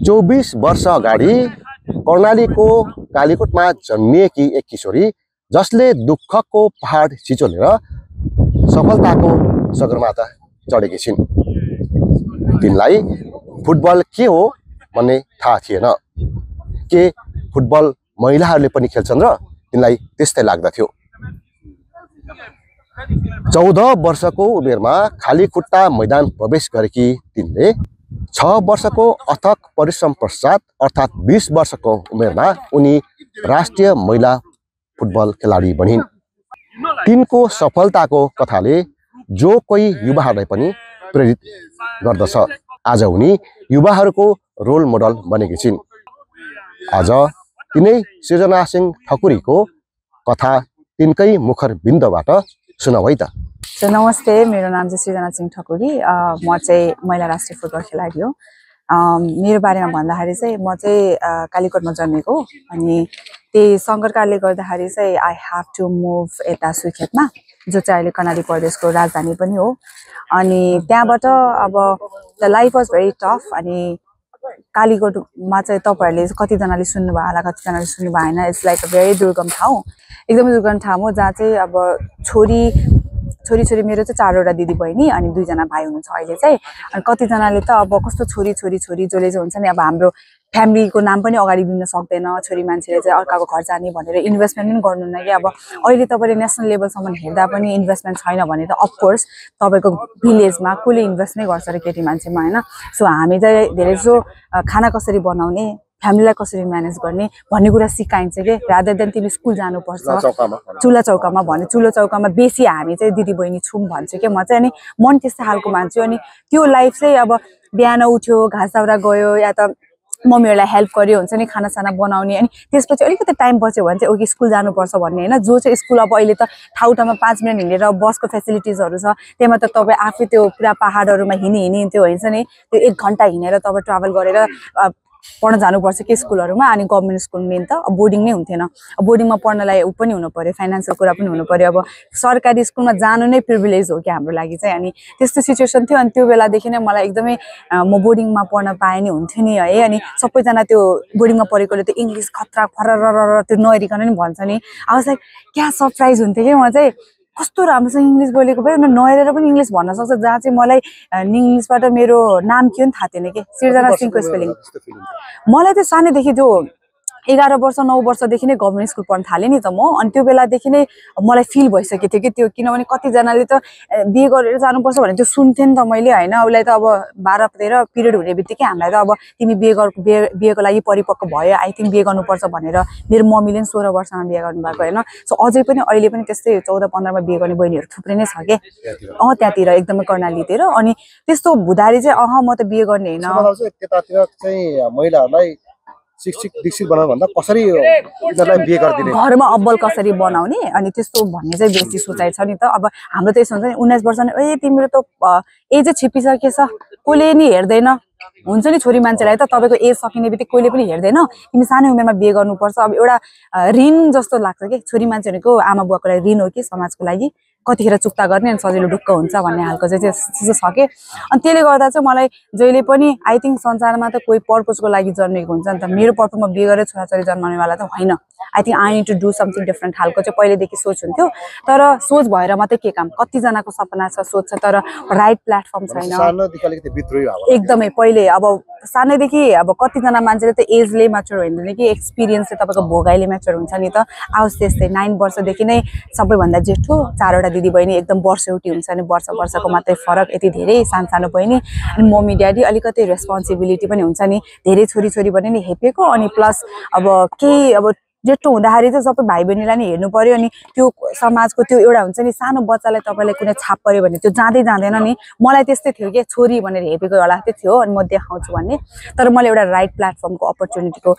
24 वर्ष अगाडि कर्णालीको कालीकोटमा जन्मिएकी एक किशोरी जसले दुःखको पहाड छिचोलेर सफलताको सगरमाथा चढेकी छिन्। तिनलाई फुटबल के हो भन्ने थाहा थिएन। के फुटबल महिलाहरूले पनि खेल्छन् र तिनलाई त्यस्तै लाग्दथ्यो। 14 वर्षको उमेरमा खाली खुट्टा मैदान प्रवेश गरेकी तिनले 6 वर्षको अथक परिश्रम पश्चात अर्थात् 20 वर्षको उमेरमा उनी राष्ट्रिय महिला फुटबल खेलाडी बनिन्। तिनको सफलताको कथाले जो कोही युवाहरूलाई पनि प्रेरित गर्दछ। आज उनी युवाहरूको रोल मोडल बनेकी छिन्। आज तिनै सृजना सिंह ठकुरीको कथा तिनकै मुखर बिन्दबाट सुनाऊ है त। नमस्ते, मेरो नाम चाहिँ सृजना सिंह ठकुरी। म चाहिँ महिला राष्ट्रिय फुटबल खेलाडी हो। मेरो बारेमा भन्दाखेरि चाहिँ म चाहिँ कालीकोटमा जन्मेको हो। अनि त्यही सङ्कटकालले गर्दाखेरि चाहिँ आई हेभ टु मुभ यता सुर्खेतमा, जो चाहिँ अहिले कर्णाली प्रदेशको राजधानी पनि हो। अनि त्यहाँबाट अब the life was very tough. अनि कालीकोटमा चाहिँ तपाईँहरूले कतिजनाले सुन्नुभयो होला, कतिजनाले सुन्नु भएन। इट्स लाइक अ भेरी दुर्गम ठाउँ, एकदमै दुर्गम ठाउँ हो, जहाँ चाहिँ अब छोरी मेरो चाहिँ 4वटा दिदी बहिनी अनि 2जना भाइ हुनुहुन्छ अहिले चाहिँ। अनि कतिजनाले त अब कस्तो छोरी जसले चाहिँ हुन्छ नि, अब हाम्रो फ्यामिलीको नाम पनि अगाडि दिन सक्दैन, छोरी मान्छेले चाहिँ अर्काको घर जाने भनेर इन्भेस्टमेन्ट पनि गर्नुहुन्न कि। अब अहिले तपाईँले नेसनल लेभलसम्म हेर्दा पनि इन्भेस्टमेन्ट छैन भने त अफकोर्स तपाईँको भिलेजमा कसले इन्भेस्ट नै गर्छ र केटी मान्छेमा, होइन। सो हामी चाहिँ धेरै जसो खाना कसरी बनाउने, फ्यामिलीलाई कसरी म्यानेज गर्ने भन्ने कुरा सिकाइन्छ कि, रादर देन तिमी स्कुल जानुपर्छ चुल्हा चौकामा भने चुल्हा चौकामा बेसी हामी चाहिँ दिदी बहिनी छौँ भन्छु क्या म चाहिँ। अनि मन त्यस्तै खालको मान्छु। अनि त्यो लाइफ चाहिँ अब बिहान उठ्यो, घाँस दाउरा गयो, या त मम्मीहरूलाई हेल्प गर्यो हुन्छ नि खानासाना बनाउने। अनि त्यसपछि अलिकति टाइम बच्यो भने चाहिँ ओके स्कुल जानुपर्छ भन्ने, होइन। जो चाहिँ स्कुल अब अहिले त ठाउँमा 5 मिनट हिँडेर बसको फेसिलिटिजहरू छ, त्यहाँ त तपाईँ आफै त्यो पुरा पहाडहरूमा हिँड्थ्यो हुन्छ नि, त्यो 1 घन्टा हिँडेर तपाईँ ट्राभल गरेर पढ्न जानुपर्छ कि स्कुलहरूमा। अनि गभर्मेन्ट स्कुल मेन त बोर्डिङ नै हुन्थेन। बोर्डिङमा पढ्नलाई ऊ पनि हुनु पर्यो, फाइनेन्सको कुरा पनि हुनु पर्यो। अब सरकारी स्कुलमा जानु नै प्रिभिलेज हो कि हाम्रो लागि चाहिँ। अनि त्यस्तो सिचुएसन थियो। अनि त्यो बेलादेखि नै मलाई एकदमै म बोर्डिङमा पढ्न पाएँ नि हुन्थ्यो नि है। अनि सबैजना त्यो बोर्डिङमा पढेकोले त्यो इङ्ग्लिस खतरा फरर त्यो नहेरिकन नि भन्छ नि। अब चाहिँ क्या सरप्राइज हुन्थ्यो कि म चाहिँ, कस्तो राम्रोसँग इङ्ग्लिस बोलेको भए नहेरेर पनि इङ्ग्लिस भन्न सक्छ। जहाँ चाहिँ मलाई इङ्ग्लिसबाट मेरो नाम के पनि थाहा थिएन कि, सृजना सिंहको स्पेलिङ। मलाई त्यो सानैदेखि त्यो 11 वर्ष 9 वर्षदेखि नै गभर्मेन्ट स्कुल पढ्न थालेँ नि त म। अनि त्यो बेलादेखि नै मलाई फिल भइसकेको थियो कि त्यो, किनभने कतिजनाले त बिहे गरेर जानुपर्छ भने त्यो सुन्थेँ नि त मैले, होइन। उसलाई त अब 12-13 पिरियड हुने बित्तिकै हामीलाई त अब तिमी बिहेको लागि परिपक्व भयो, आई थिङ्क बिहे गर्नुपर्छ भनेर मेरो मम्मीले 16 वर्षमा बिहे गर्नुभएको, होइन। सो अझै पनि अहिले पनि त्यस्तै 14-15मा बिहे गर्ने बहिनीहरू थुप्रै नै छ कि त्यहाँतिर एकदमै कर्णालीतिर। अनि त्यस्तो हुँदाखेरि चाहिँ म त बिहे गर्ने होइन। त्यतातिर चाहिँ महिलाहरूलाई शिक्षित दीक्षित बनाउनु भन्दा कसरी उनीहरूलाई बिहे गरिदिने, घरमा अब्बल कसरी बनाउने, अनि त्यस्तो भन्ने चाहिँ बेसी सोचाइ छ नि त। अब हाम्रो त यस्तो हुन्छ नि, 19 वर्ष नै तिम्रो त एजै छिपिसकेछ, कसले नि हेर्दैन हुन्छ नि। छोरी मान्छेलाई त तपाईँको एज सकिने बित्तिकै कोहीले पनि हेर्दैन, तिमी सानै उमेरमा बिहे गर्नुपर्छ। अब एउटा ऋण जस्तो लाग्छ कि, छोरी मान्छेहरूको आमा बुवाको लागि ऋण हो कि समाजको लागि, कतिखेर चुक्ता गर्ने अनि सजिलो ढुक्क हुन्छ भन्ने हालको चाहिँ त्यस्तो छ कि। अनि त्यसले गर्दा चाहिँ मलाई जहिले पनि आई थिङ्क संसारमा त कोही पर्पजको लागि जन्मेको हुन्छ नि त। मेरो पर्पजमा बिहे गरेर छोराछोरी जन्माउनेवाला त होइन। I think I need to do something different खालको चाहिँ पहिलेदेखि सोच हुन्थ्यो। तर सोच भएर मात्रै के काम, कतिजनाको सपना छ, सोच छ, तर राइट प्लेटफर्म छैन। एकदमै पहिले अब सानैदेखि अब कतिजना मान्छेले त एजले म्याचुर हुँदैन कि, एक्सपिरियन्सले तपाईँको भोगाइले म्याचुर हुन्छ नि त। आओस् त्यस्तै 9 वर्षदेखि नै सबैभन्दा जेठो, 4वटा दिदी बहिनी, एकदम वर्षौटी हुन्छ नि, वर्षको मात्रै फरक, यति धेरै सानो बहिनी। अनि मम्मी ड्याडी अलिकति रेस्पोन्सिबिलिटी पनि हुन्छ नि, धेरै छोरी भने नि हेपेको। अनि प्लस अब केही अब जेठो हुँदाखेरि चाहिँ सबै भाइ बहिनीलाई नै हेर्नु पर्यो। अनि त्यो समाजको त्यो एउटा हुन्छ नि, सानो बच्चालाई तपाईँलाई कुनै छाप पर्यो भने त्यो जाँदैन नि। मलाई त्यस्तै थियो कि छोरी भनेर हेपेको एउटा त्यो थियो, अनि म देखाउँछु भन्ने। तर मलाई एउटा राइट प्लेटफर्मको अपर्च्युनिटीको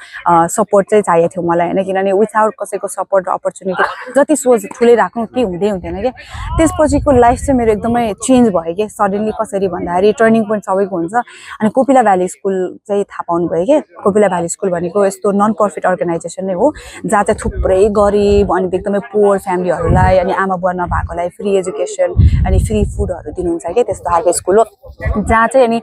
सपोर्ट चाहिँ चाहिएको थियो मलाई, होइन। किनभने विथआउट कसैको सपोर्ट र अपर्च्युनिटी जति सोच ठुलै राख्नु केही हुँदैन कि। त्यसपछिको लाइफ चाहिँ मेरो एकदमै चेन्ज भयो कि सडनली। कसरी भन्दाखेरि टर्निङ पोइन्ट सबैको हुन्छ। अनि कोपिला भ्याली स्कुल चाहिँ थाहा पाउनुभयो कि, कोपिला भ्याली स्कुल भनेको यस्तो नन प्रफिट अर्गनाइजेसन नै हो। जहाँ चाहिँ थुप्रै गरिब अनि एकदमै पुवर फ्यामिलीहरूलाई अनि आमा बुवा नभएकोलाई फ्री एजुकेसन अनि फ्री फुडहरू दिनुहुन्छ क्या त्यस्तो खालको स्कुल हो जहाँ चाहिँ अनि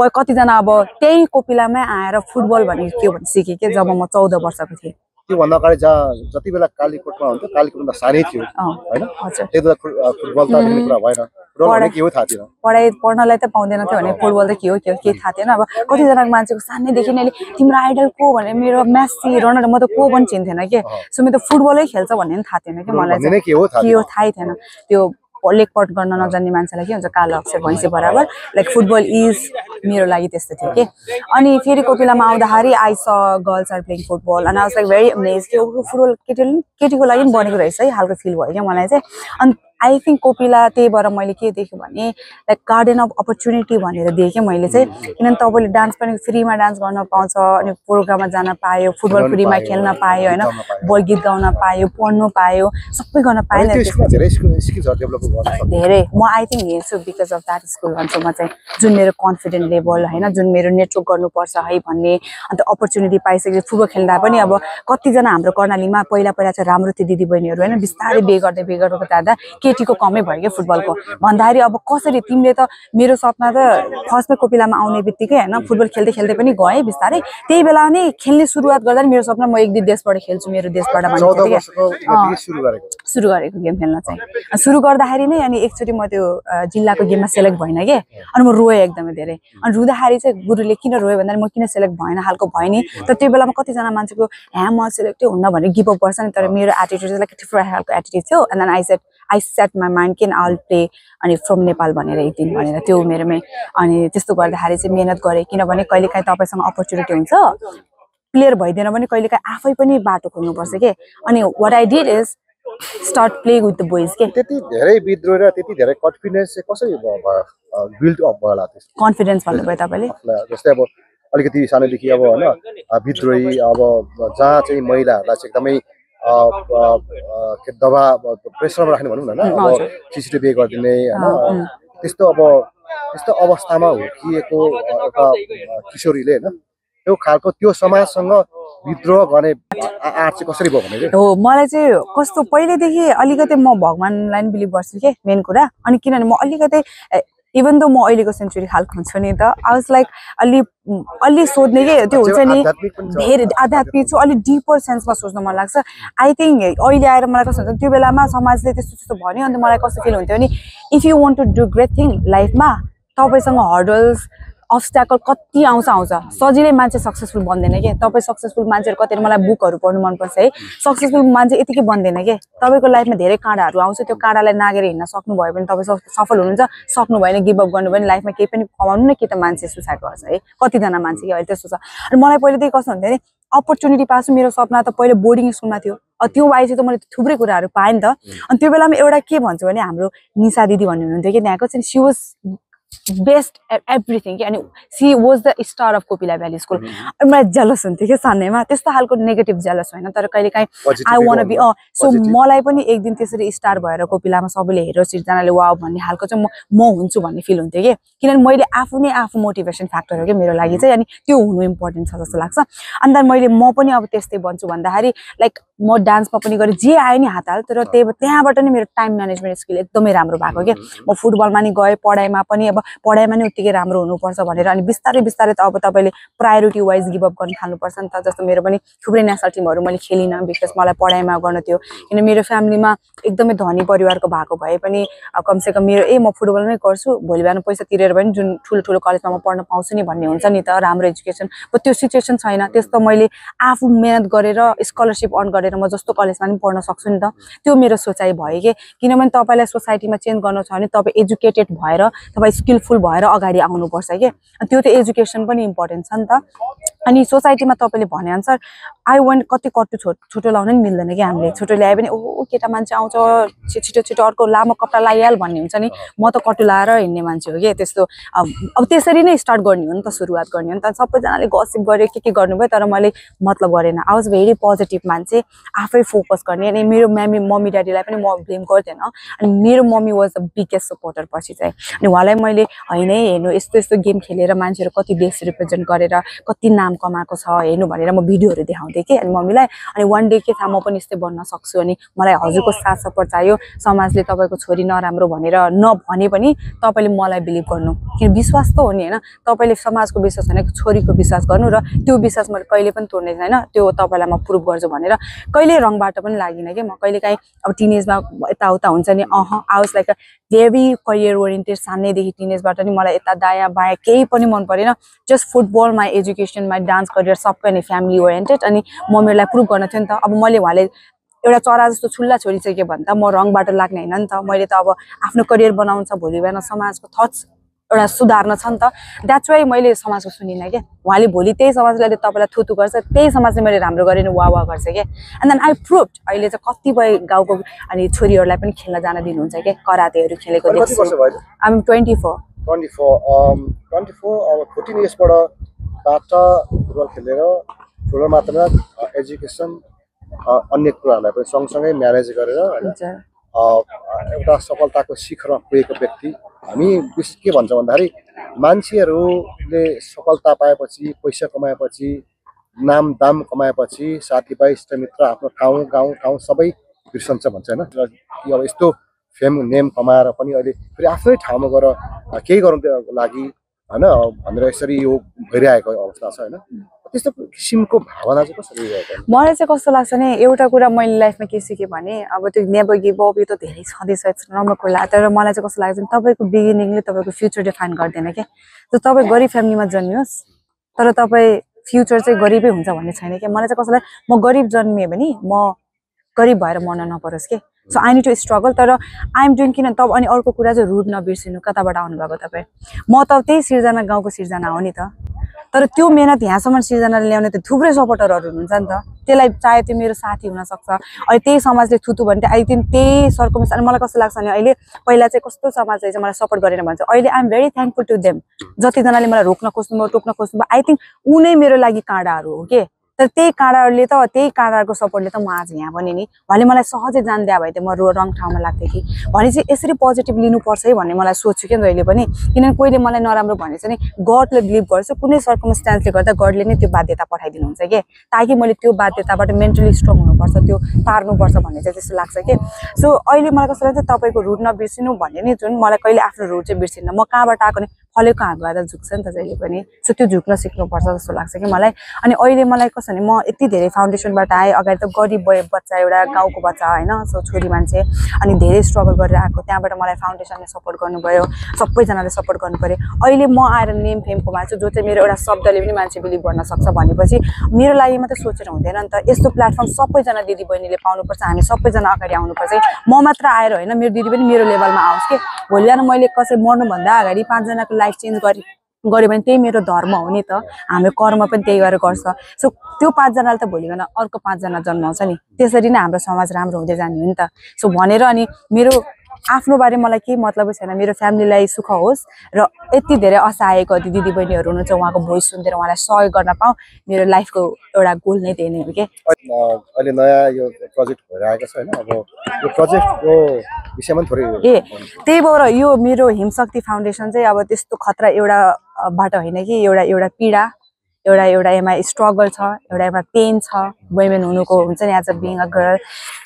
कतिजना अब त्यही कोपिलामै आएर फुटबल भन्ने के हो भने सिकेँ क्या जब म 14 वर्षको थिएँ त्योभन्दा अगाडि जहाँ जति बेला कालीकोटमा हुन्थ्यो कालीकोटमा सानै थियो होइन त्यति बेला फुटबल त खेल्ने कुरा भएन फुटबल के हो थाहा थिएन पढाइ पढ्नलाई त पाउँदैन थियो भने फुटबल त के हो केही थाहा थिएन अब कतिजना मान्छेको सानैदेखि नै तिम्रो आइडल को भने मेरो मेस्सी रोनाल्डो म त को पनि चिन्थेन के सो मेरो त फुटबलै खेल्छ भन्ने पनि थाहा थिएन कि मलाई के हो थाहै थिएन त्यो लेगपट गर्न नजान्ने मान्छेलाई के हुन्छ कालो अक्षर भैँसी बराबर लाइक फुटबल इज मेरो लागि त्यस्तो थियो कि अनि फेरि कोपिलामा आउँदाखेरि आई स गर्ल्स आर प्लेइङ फुटबल अनि I was like very amaze कि फुटबल केटीको लागि पनि बनेको रहेछ है खालको फिल भयो क्या मलाई चाहिँ अनि आई थिङ्क कोपिला त्यही भएर मैले के देखेँ भने लाइक गार्डन अफ अपर्च्युनिटी भनेर देखेँ मैले चाहिँ किनभने तपाईँले डान्स पनि फ्रीमा डान्स गर्न पाउँछ अनि प्रोग्राममा जान पायो फुटबल फ्रीमा खेल्न पायो होइन बल गीत गाउन पायो पढ्नु पायो सबै गर्न पाएन धेरै म आई थिङ्क हेर्छु बिकज अफ द्याट स्कुल भन्छु म चाहिँ जुन मेरो कन्फिडेन्ट लेभल होइन जुन मेरो नेटवर्क गर्नुपर्छ है भन्ने अन्त अपर्च्युनिटी पाइसकेपछि फुटबल खेल्दा पनि अब कतिजना हाम्रो कर्णालीमा पहिला चाहिँ राम्रो थियो दिदीबहिनीहरू होइन बिस्तारै बे गर्दै जाँदा केटीको कमै भयो क्या फुटबलको भन्दाखेरि अब कसरी तिमीले त मेरो सपना त फर्स्टमै कोपिलामा आउने बित्तिकै होइन फुटबल खेल्दै खेल्दै पनि गएँ बिस्तारै त्यही बेला नै खेल्ने सुरुवात गर्दा मेरो सपना म एक दिन देशबाट खेल्छु मेरो देशबाट भन्ने सुरु गरेको गेम खेल्न चाहिँ सुरु गर्दाखेरि नै अनि एकचोटि म त्यो जिल्लाको गेममा सेलेक्ट भएन के अनि म रोएँ एकदमै धेरै अनि रुँदाखेरि चाहिँ गुरुले किन रोयो भन्दाखेरि म किन सेलेक्ट भएन खालको भयो नि तर त्यो बेलामा कतिजना मान्छेको म सेलेक्टै हुन्न भने गिभ अप गर्छ नि तर मेरो एटिट्युड चाहिँ लाइक डिफ्रेन्ट खालको एटिट्युड थियो and then I set my mind किन आल प्ले अनि फ्रम नेपाल भनेर एक दिन भनेर त्यो मेरोमै अनि त्यस्तो गर्दाखेरि चाहिँ मेहनत गरेँ किनभने कहिलेकाहीँ तपाईँसँग अपर्च्युनिटी हुन्छ प्लेयर भइदिएन भने कहिलेकाहीँ आफै पनि बाटो खोल्नुपर्छ के अनि what I did is start playing with the boys के त्यति धेरै विद्रोह र त्यति धेरै कन्फिडेन्स चाहिँ कसरी बिल्ड अप भयो होला कन्फिडेन्स भन्नुभयो तपाईँले जस्तै अब अलिकति सानैदेखि अब होइन विद्रोही अब जहाँ चाहिँ महिलाहरूलाई चाहिँ एकदमै दबाब प्रेसरमा राख्ने भनौँ न अब सिसिटिभी गरिदिने होइन त्यस्तो अवस्थामा हुर्किएको एउटा किशोरीले होइन त्यो खालको त्यो समाजसँग विद्रोह गर्ने आर्ट चाहिँ कसरी भयो भने हो मलाई चाहिँ कस्तो पहिलेदेखि अलिकति म भगवान्लाई पनि बिलिभ गर्छु कि मेन कुरा अनि किनभने म अलिकति इभन त म अहिलेको सेन्चुरी खालको हुन्छु नि त आई वाज लाइक अलि सोध्ने कि त्यो हुन्छ नि धेरै आध्यात्मिक छु अलिक डिपर सेन्समा सोच्न मन लाग्छ आई थिङ्क अहिले आएर मलाई कस्तो हुन्छ त्यो बेलामा समाजले त्यस्तो भन्यो अन्त मलाई कस्तो फिल हुन्थ्यो भने if you want to do great thing लाइफमा तपाईँसँग हर्डल्स अब्स्ट्याकल कति आउँछ सजिलै मान्छे सक्सेसफुल बन्दैन के तपाईँ सक्सेसफुल मान्छेहरू कतिवटा मलाई बुकहरू पढ्नु मनपर्छ है सक्सेसफुल मान्छे यतिकै बन्दैन के तपाईँको लाइफमा धेरै काँडाहरू आउँछ त्यो काँडालाई नागेर हिँड्न सक्नुभयो भने तपाईँ सफल हुनुहुन्छ सक्नु भएन गिभ अप गर्नु भने लाइफमा केही पनि कमाउनु न कि त मान्छे सुसाइड गर्छ है कतिजना मान्छे कि अहिले त्यस्तो छ अनि मलाई पहिलेदेखि कस्तो हुन्थ्यो भने अपर्च्युनिटी पाछु मेरो सपना त पहिले बोर्डिङ स्कुलमा थियो त्यो बाहेक चाहिँ त मैले थुप्रै कुराहरू पाएँ नि त अनि त्यो बेलामा एउटा के भन्छु भने हाम्रो निशा दिदी भन्ने हुनुहुन्थ्यो कि त्यहाँको चाहिँ she was best at everything कि अनि she was the star of Kopila Valley School अनि मलाई जेलस हुन्थ्यो कि सानैमा त्यस्तो खालको नेगेटिभ जेलस होइन तर कहिलेकाहीँ आई वान बी सो मलाई पनि एक दिन त्यसरी स्टार भएर कोपिलामा सबैले हेरोस् एकजनाले वाउ भन्ने खालको चाहिँ म हुन्छु भन्ने फिल हुन्थ्यो कि किनभने मैले आफू नै आफू मोटिभेसन फ्याक्टर हो कि मेरो लागि चाहिँ अनि त्यो हुनु इम्पोर्टेन्ट छ जस्तो लाग्छ अन्त मैले म पनि अब त्यस्तै बन्छु भन्दाखेरि लाइक म डान्समा पनि गरेँ जे आयो नि हात हाल तर त्यहाँबाट नै मेरो टाइम म्यानेजमेन्ट स्किल एकदमै राम्रो भएको क्या म फुटबलमा नि गएँ पढाइमा पनि अब पढाइमा नि उत्तिकै राम्रो हुनुपर्छ भनेर अनि बिस्तारै बिस्तारै त अब तपाईँले प्रायोरिटी वाइज गिभ अप गर्न थाल्नुपर्छ नि त जस्तो मेरो पनि थुप्रै नेसनल टिमहरू मैले खेलिनँ बिकज मलाई पढाइमा गर्न थियो किन मेरो फ्यामिलीमा एकदमै धनी परिवारको भएको भए पनि कमसेकम मेरो म फुटबलमै गर्छु भोलि बिहान पैसा तिरेर पनि जुन ठुलो कलेजमा म पढ्न पाउँछु नि भन्ने हुन्छ नि त राम्रो एजुकेसन त्यो सिचुएसन छैन त्यस्तो मैले आफू मेहनत गरेर स्कलरसिप अर्न गरेर म जस्तो कलेजमा पनि पढ्न सक्छु नि त त्यो मेरो सोचाइ भयो कि किनभने तपाईँलाई सोसाइटीमा चेन्ज गर्नु छ भने तपाईँ एजुकेटेड भएर तपाईँ स्किलफुल भएर अगाडि आउनुपर्छ कि त्यो त एजुकेसन पनि इम्पोर्टेन्ट छ नि त अनि सोसाइटीमा तपाईँले भनेअनुसार आई वान्ट कति कट्टु छोटो लाउन नि मिल्दैन कि हामीले छोटो ल्याए पनि ओ केटा मान्छे आउँछ छिटो अर्को लामो कपडा लगाइहाल भन्ने हुन्छ नि म त कट्टु लाएर हिँड्ने मान्छे हो कि त्यस्तो अब त्यसरी नै स्टार्ट गर्ने हो नि त सुरुवात गर्ने हो नि त सबैजनाले गसिप गर्यो के गर्नुभयो तर मैले मतलब गरेन आई वाज भेरी पोजिटिभ मान्छे आफै फोकस गर्ने अनि मेरो मम्मी ड्याडीलाई पनि म ब्लेम गर्दैन अनि मेरो mummy was the biggest supporter पछि चाहिँ अनि उहाँलाई मैले होइन हेर्नु यस्तो गेम खेलेर मान्छेहरू कति देश रिप्रेजेन्ट गरेर कति नाम कमाएको छ हेर्नु भनेर म भिडियोहरू देखाउँथेँ कि अनि मम्मीलाई। अनि वान डे के थाहा म पनि यस्तै बन्न सक्छु अनि मलाई हजुरको साथ सपोर्ट चाहियो। समाजले तपाईँको छोरी नराम्रो भनेर नभने पनि तपाईँले मलाई बिलिभ गर्नु, किन विश्वास त हो नि होइन। तपाईँले समाजको विश्वास होइन छोरीको विश्वास गर्नु र त्यो विश्वास मैले कहिले पनि तोड्ने छैन, त्यो तपाईँलाई म प्रुभ गर्छु भनेर कहिले रङ बाटो पनि लाग्दिनँ कि म। कहिले काहीँ अब टिनेजमा यताउता हुन्छ नि I was like a very career oriented सानैदेखि टिनेजबाट नि मलाई यता दायाँ बायाँ केही पनि मन परेन, just football my education my dance career सबै नै फ्यामिली ओरिएन्टेड। अनि मम्मीलाई प्रुभ गर्न थियो नि त। अब मैले उहाँले एउटा चरा जस्तो छुल्ला छोडिसक्यो भने त म रङ बाटो लाग्ने होइन नि त। मैले त अब आफ्नो करियर बनाउनु छ, भोलि बिहान समाजको थट्स एउटा सुधार्न छ नि त। द्याट्स वाइ मैले समाजको सुनिनँ क्या। उहाँले भोलि त्यही समाजले तपाईँलाई थुतु गर्छ, त्यही समाजले मैले राम्रो गरेर वाह गर्छ क्या। And then I proved. अहिले चाहिँ कतिपय गाउँको अनि छोरीहरूलाई पनि खेल्न जान दिनुहुन्छ क्या, करातेहरू खेलेको देख्छु। आइ एम 24। 24 अब 14 इयर्सबाट फुटबल खेलेर फुटबल मात्र एजुकेसन अन्य कुराहरूलाई पनि सँगसँगै म्यानेज गरेर एउटा सफलताको शिखरमा पुगेको व्यक्ति। हामी विशेष के भन्छ भन्दाखेरि मान्छेहरूले सफलता पाएपछि, पैसा कमाएपछि, नाम दाम कमाएपछि साथीभाइ इष्टमित्र आफ्नो ठाउँ सबै बिर्सन्छ भन्छ होइन। अब यस्तो फेम नेम कमाएर पनि अहिले फेरि आफ्नै ठाउँमा गएर केही गर्नुको लागि होइन भनेर यसरी यो भइरहेको अवस्था छ होइन। त्यस्तो किसिमको भावना चाहिँ कसरी रहेको? मलाई चाहिँ कस्तो लाग्छ भने एउटा कुरा मैले लाइफमा के सिकेँ भने अब त्यो नेभर गिभ अप यो त धेरै छँदैछ राम्रो कुरा, तर मलाई चाहिँ कस्तो लाग्छ भने तपाईँको बिगिनिङले तपाईँको फ्युचर डिफाइन गर्दैन क्या। त तपाईँ गरिब फ्यामिलीमा जन्मियोस् तर तपाईँ फ्युचर चाहिँ गरिबै हुन्छ भन्ने छैन क्या। मलाई चाहिँ कस्तो लाग्छ म गरिब जन्मिएँ भने म गरिब भएर मर्न नपरोस् के। So I need to struggle. तर आई एम डुइङ किन त। अनि अर्को कुरा चाहिँ रुट नबिर्सिनु, कताबाट आउनुभएको तपाईँ। म त त्यही सिर्जना गाउँको सिर्जना हो नि त, तर त्यो मेहनत यहाँसम्म सिर्जनाले ल्याउने त थुप्रै सपोर्टरहरू हुनुहुन्छ नि त। त्यसलाई चाहे त्यो मेरो साथी हुनसक्छ, अहिले त्यही समाजले थुतु भने आई थिङ्क त्यही सर्कमस्टेन्स। अनि मलाई कस्तो लाग्छ भने अहिले पहिला चाहिँ कस्तो समाजले चाहिँ मलाई सपोर्ट गरेर भन्छ, अहिले I am very thankful to them. जतिजनाले मलाई रोक्न खोज्नुभयो टोक्न खोज्नुभयो आई थिङ्क उनै मेरो लागि काँडाहरू हो के। तर त्यही काँडाहरूले त त्यही काँडाहरूको सपोर्टले त म आज यहाँ बने नि। उहाँले मलाई सहजै जान्दिया भए त म रङ ठाउँमा लाग्थेँ कि भने चाहिँ यसरी पोजिटिभ लिनुपर्छ है भन्ने मलाई सोच्छु क्या जहिले पनि। किनभने कोहीले मलाई नराम्रो भनेछ नि गडले बिलिभ गर्छ, कुनै सर्कमस्टेन्सले गर्दा गडले नै त्यो बाध्यता पठाइदिनुहुन्छ कि ताकि मैले त्यो बाध्यताबाट मेन्टली स्ट्रङ हुनुपर्छ, त्यो पार्नुपर्छ भन्ने चाहिँ त्यस्तो लाग्छ कि। सो अहिले मलाई कस्तो लाग्छ तपाईँको रुट नबिर्सिनु भन्ने नि, जुन मलाई कहिले आफ्नो रुट चाहिँ बिर्सिन्न। म कहाँबाट आएको नि फलेको हाँगबाट झुक्छ नि त जहिले पनि। सो त्यो झुक्न सिक्नुपर्छ जस्तो लाग्छ कि मलाई। अनि अहिले मलाई कस्तो भने म यति धेरै फाउन्डेसनबाट आएँ, अगाडि त गरिब बच्चा एउटा गाउँको बच्चा होइन, सो छोरी मान्छे अनि धेरै स्ट्रगल गरेर आएको, त्यहाँबाट मलाई फाउन्डेसनले सपोर्ट गर्नुभयो, सबैजनाले सपोर्ट गर्नु पऱ्यो। अहिले म आएर नेम फेम कमाएको छु, जो चाहिँ मेरो एउटा शब्दले पनि मान्छे बिलिभ गर्न सक्छ भनेपछि मेरो लागि मात्रै सोचेर हुँदैन नि त। यस्तो प्लेटफर्म सबैजना दिदीबहिनीले पाउनुपर्छ, हामी सबैजना अगाडि आउनुपर्छ। म मात्र आएर होइन, मेरो दिदी पनि मेरो लेभलमा आओस् कि भोलि बिहान मैले कसै मर्नुभन्दा अगाडि 5 जनाको लाइफ चेन्ज गऱ्यो भने त्यही मेरो धर्म हो नि त। हाम्रो कर्म पनि त्यही गरेर गर्छ। सो त्यो 5 जनाले त भोलि बिहान अर्को 5 जना जन्माउँछ नि, त्यसरी नै हाम्रो समाज राम्रो हुँदै जाने हो नि त। सो भनेर अनि मेरो आफ्नो बारे मलाई केही मतलबै छैन, मेरो फ्यामिलीलाई सुख होस् र यति धेरै असहायको दिदी बहिनीहरू हुनुहुन्छ उहाँको भोइस सुनेर उहाँलाई सहयोग गर्न पाऊँ, मेरो लाइफको एउटा गोल नै त्यही नै हो कि। अहिले नयाँ यो प्रोजेक्ट भइरहेको छ होइन, अब यो प्रोजेक्टको विषयमा थोरै त्यही भएर यो मेरो हिमशक्ति फाउन्डेसन चाहिँ अब त्यस्तो खतरा एउटा बाट होइन कि एउटा पीडा एउटा एमा स्ट्रगल छ, एउटा पेन छ वुमेन हुनुको हुन्छ नि as a being a girl.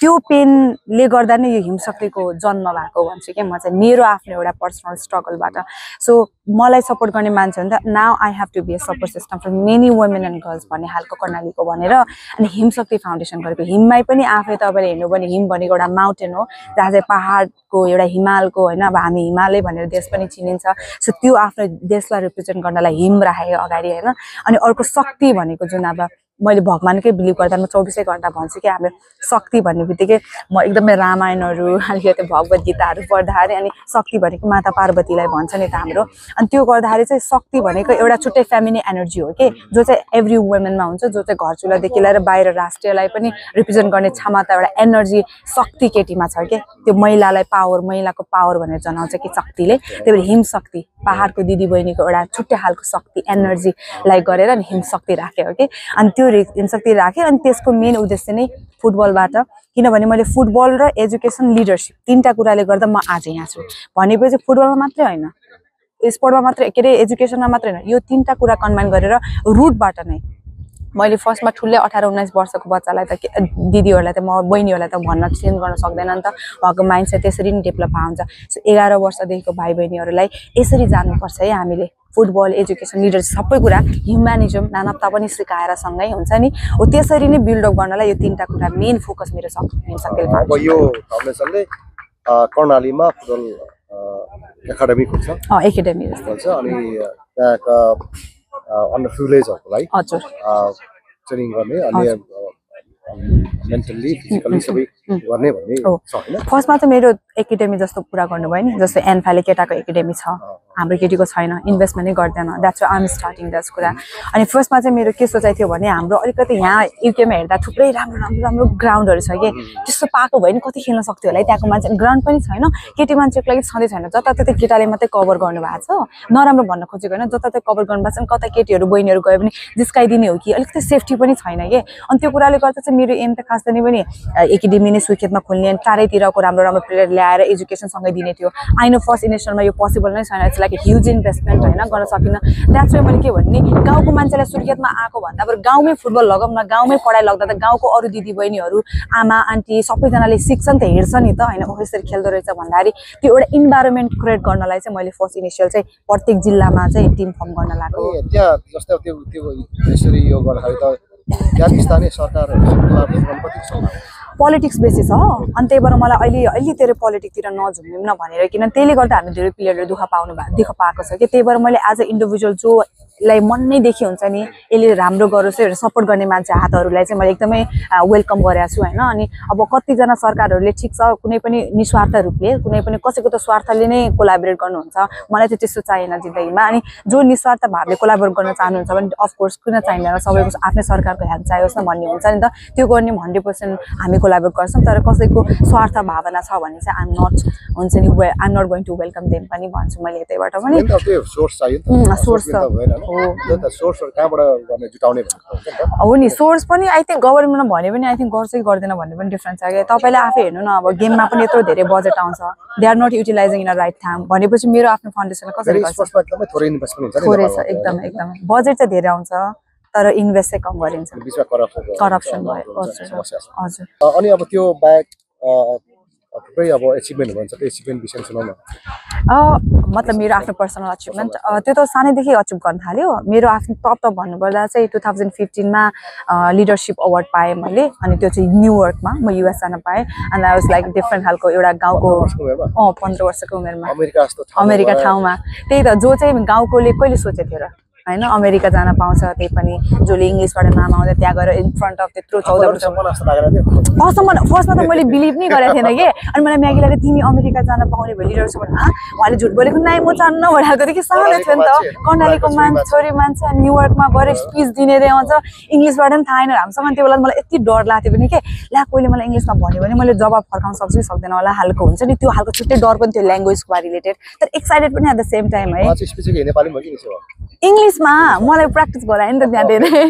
त्यो पेनले गर्दा नै यो हिमशक्तिको जन्म भएको भन्छु क्या म चाहिँ, मेरो आफ्नो एउटा पर्सनल स्ट्रगलबाट। सो मलाई सपोर्ट गर्ने मान्छे हो नि त। Now I have to be a support system for many women and girls भन्ने खालको कर्णालीको भनेर अनि हिमशक्ति फाउन्डेसन गरेको। हिममै पनि आफै तपाईँले हेर्नु भने हिम भनेको एउटा माउन्टेन हो जहाँ चाहिँ पहाडको एउटा हिमालको होइन, अब हामी हिमालय भनेर देश पनि चिनिन्छ। सो त्यो आफ्नो देशलाई रिप्रेजेन्ट गर्नलाई हिम राखेको अगाडि होइन। अनि अर्को शक्ति भनेको जुन अब मैले भगवानकै बिलिभ गर्दा म 24 घण्टा भन्छु कि हाम्रो शक्ति भन्ने बित्तिकै म एकदमै रामायणहरू अलिकति भगवत गीताहरू पढ्दाखेरि अनि शक्ति भनेको माता पार्वतीलाई भन्छ नि त हाम्रो। अनि त्यो गर्दाखेरि चाहिँ शक्ति भनेको एउटा छुट्टै फेमिनिन एनर्जी हो कि जो चाहिँ एभ्री वुमेनमा हुन्छ, जो चाहिँ घर चुलादेखि लिएर बाहिर राष्ट्रियलाई पनि रिप्रेजेन्ट गर्ने क्षमता एउटा एनर्जी शक्ति केटीमा छ कि। त्यो महिलालाई पावर, महिलाको पावर भनेर जनाउँछ कि शक्तिले। त्यही भएर हिम शक्ति पहाडको दिदीबहिनीको एउटा छुट्टै खालको शक्ति एनर्जीलाई गरेर अनि हिमशक्ति राख्यो कि। अनि त्यो हिमशक्ति राखेँ अनि त्यसको मेन उद्देश्य नै फुटबलबाट, किनभने मैले फुटबल र एजुकेसन लिडरसिप 3टा कुराले गर्दा म आज यहाँ छु। भनेपछि फुटबलमा मात्रै होइन, स्पोर्टमा मात्रै के अरे एजुकेसनमा मात्रै होइन, यो 3टा कुरा कम्बाइन गरेर रुटबाट नै मैले फर्स्टमा ठुलै 18-19 वर्षको बच्चालाई त दिदीहरूलाई त म बहिनीहरूलाई त भन्न चेन्ज गर्न सक्दैन नि त उहाँको माइन्डसेट त्यसरी नै डेभलप हुन्छ सो 11 वर्षदेखिको भाइ बहिनीहरूलाई यसरी जानुपर्छ है हामीले फुटबल एजुकेसन लिडरसिप सबै कुरा ह्युम्यानिजम नानत्ता पनि सिकाएर सँगै हुन्छ नि हो त्यसरी नै बिल्ड अप गर्नलाई यो तीनटा कुरा मेन फोकस मेरो सकेल अब यो फाउन्डेसनले कर्णालीमा फुटबल एकाडेमी खोल्छ एकाडेमी भन्छ अनि त्यहाँका अन्डर फ्युलेजहरूलाई हजुर ट्रेनिङ गर्ने अनि मेन्टली फिजिकली सबै गर्ने भन्ने छ हैन फर्स्टमा त मेरो एकाडेमी जस्तो पुरा गर्नुभयो नि जस्तो एन्फाले केटाको एकाडेमी छ हाम्रो केटीको छैन इन्भेस्टमेन्ट नै गर्दैन that's why I am starting that's कुरा अनि फर्स्टमा चाहिँ मेरो के सोचाइ थियो भने हाम्रो अलिकति यहाँ युकेमा हेर्दा थुप्रै राम्रो ग्राउन्डहरू छ कि त्यस्तो पाएको भयो नि कति खेल्न सक्थ्यो होला त्यहाँको मान्छे ग्राउन्ड पनि छैन केटी मान्छेको लागि छँदै छैन जताततै केटाले मात्रै कभर गर्नुभएको छ नराम्रो भन्न खोजेको होइन जताततै कभर गर्नुभएको छ कता केटीहरू बहिनीहरू गयो भने जिस्काइदिने हो कि अलिकति सेफ्टी पनि छैन कि अनि त्यो कुराले गर्दा चाहिँ मेरो एम त खास त नि पनि एकाडेमी नै सुर्खेतमा खोल्ने अनि चारैतिरको राम्रो प्लेयर ल्याएर एजुकेसनसँगै दिने थियो आई नो फर्स्ट इनिसियलमा यो पोसिबल नै छैन इट्स लाइक ह्युज इन्भेस्टमेन्ट होइन गर्न सकिनँ द्याट्स वाइ मैले के भन्ने गाउँको मान्छेलाई सुर्खेतमा आएको भन्दा अब गाउँमै फुटबल लगाउँ न गाउँमै पढाइ लाग्दा त गाउँको अरू दिदी बहिनीहरू आमा आन्टी सबैजनाले सिक्छ नि त हेर्छ नि त होइन यसरी खेल्दो रहेछ भन्दाखेरि त्यो एउटा इन्भाइरोमेन्ट क्रिएट गर्नलाई चाहिँ मैले फर्स्ट इनिसियल चाहिँ प्रत्येक जिल्लामा चाहिँ टिम फर्म गर्न लाग्यो त्यहाँ जस्तै त्यो यसरी यो गर्दाखेरि त त्यहाँ स्थानीय सरकारहरू कति पोलिटिक्स बेसी छ अनि त्यही भएर मलाई अहिलेतिर पोलिटिक्सतिर नझुम्यौँ न भनेर किन त्यसले गर्दा हामी धेरै प्लेयरले दुःख पाएको छ कि त्यही भएर मैले एज अ इन्डिभिजुअल जोलाई मन नै देखि हुन्छ नि यसले राम्रो गरोस् भनेर सपोर्ट गर्ने मान्छे हातहरूलाई चाहिँ मैले एकदमै वेलकम गरेको छु होइन अनि अब कतिजना सरकारहरूले ठिक छ कुनै पनि निस्वार्थ रूपले कुनै पनि कसैको त स्वार्थले नै कोलाबोरेट गर्नुहुन्छ मलाई चाहिँ त्यस्तो चाहिएन जिन्दगीमा अनि जो निस्वार्थ भावले कोलाबोरेट गर्न चाहनुहुन्छ भने अफकोर्स किन चाहिँदैन सबैको आफ्नै सरकारको हेल्प चाहियोस् न भन्ने हुन्छ नि त त्यो गर्ने 100% हामी कोलाबोरेट गर्छौँ तर कसैको स्वार्थ भावना छ भने चाहिँ आइएम नट हुन्छ नि I'm not going to welcome them पनि भन्छु मैले यतैबाट पनि सोर्स चाहियो सोर्स हो नि सोर्स पनि आई थिङ्क गभर्मेन्टमा भने पनि आई थिङ्क गर्छ कि गर्दैन भन्ने पनि डिफ्रेन्स छ क्या तपाईँले आफै हेर्नु न अब गेममा पनि यत्रो धेरै बजेट आउँछ they are not utilising in a right time भनेपछि मेरो आफ्नो फाउन्डेसनले कसरी गर्छ थोरै छ एकदमै बजेट चाहिँ धेरै आउँछ तर इन्भेस्ट चाहिँ कम गरिन्छ करप्सन भयो हजुर अनि अब त्यो बाहेक थुप्रै अब एचिभमेन्टहरू भन्छ त्यो एचिभमेन्ट विषयमा सुनाउन मतलब मेरो आफ्नो पर्सनल अचिभमेन्ट त्यो त सानैदेखि अचिभ गर्न थाल्यो मेरो आफ्नो टप भन्नुपर्दा चाहिँ 2015मा लिडरसिप अवार्ड पाएँ मैले अनि त्यो चाहिँ न्युयोर्कमा म युएस जान पाएँ and I was like different खालको एउटा गाउँको 15 वर्षको उमेरमा अमेरिका ठाउँमा त्यही त जो चाहिँ गाउँकोले कहिले सोचेको थियो र होइन अमेरिका जान पाउँछ त्यही पनि जसले इङ्ग्लिसबाट नाम आउँदा त्यहाँ गएर इन फ्रन्ट अफ त्यत्रो 14 वर्ष फर्स्टमा त मैले बिलिभ नै गरेको थिएन कि अनि मलाई म्यागीलाई तिमी अमेरिका जान पाउने भयो लिडरसिप उहाँले झुट बोलेको नाइ म जान्न भनेको थियो कि सानो थियो नि त कर्णालीको छोरी मान्छे अनि न्युयोर्कमा गएर स्पिच दिने रे आउँछ इङ्ग्लिसबाट पनि थाहा छैन हामीसँग त्यो बेला मलाई यति डर लाग्थ्यो पनि के ला कोहीले मलाई इङ्ग्लिसमा भन्यो भने मैले जवाब फर्काउन सक्छु कि सक्दैन होला हालको हुन्छ नि त्यो हालको छुट्टै डर पनि थियो ल्याङ्ग्वेजको रिलेटेड तर एक्साइटेड पनि एट द सेम टाइम है इङ्ग्लिसमा मलाई प्र्याक्टिस गरायो नि त त्यहाँ धेरै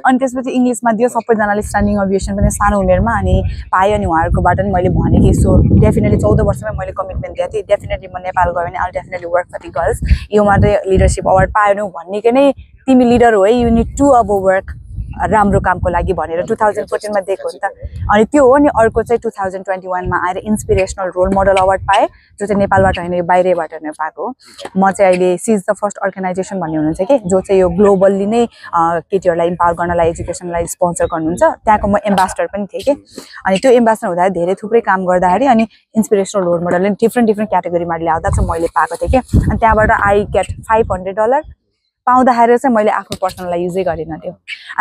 अनि त्यसपछि इङ्ग्लिसमा दियो सबैजनाले स्ट्यान्डिङ अभिएसन पनि सानो उमेरमा अनि पाएँ अनि उहाँहरूकोबाट पनि मैले भनेँ कि सो डेफिनेटली 14 वर्षमै मैले कमिटमेन्ट दिएको थिएँ डेफिनेटली म नेपाल गयो भने I definitely work for the girls यो मात्रै लिडरसिप अवार्ड पाएनौ भन्ने नै तिमी लिडर हो है यु निड टु अब वर्क राम्रो कामको लागि भनेर 2014मा दिएको हो नि त अनि त्यो हो नि अर्को चाहिँ 2021मा आएर इन्सपिरेसनल रोल मोडल अवार्ड पाएँ जो चाहिँ नेपालबाट होइन यो बाहिरबाट नै पाएको हो म चाहिँ अहिले सिज द फर्स्ट अर्गनाइजेसन भन्ने हुनुहुन्छ कि जो चाहिँ यो ग्लोबल्ली नै केटीहरूलाई इम्पावर गर्नलाई एजुकेसनलाई स्पोन्सर गर्नुहुन्छ त्यहाँको म एम्बेसडर पनि थिएँ कि अनि त्यो एम्बेसडर हुँदा धेरै थुप्रै काम गर्दाखेरि अनि इन्सपिरेसनल रोल मोडलले डिफ्रेन्ट क्याटेगोरीमा ल्याउँदा चाहिँ मैले पाएको थिएँ कि अनि त्यहाँबाट आई गेट $500 पाउँदाखेरि चाहिँ मैले आफ्नो पर्सनललाई युजै गरिनँ त्यो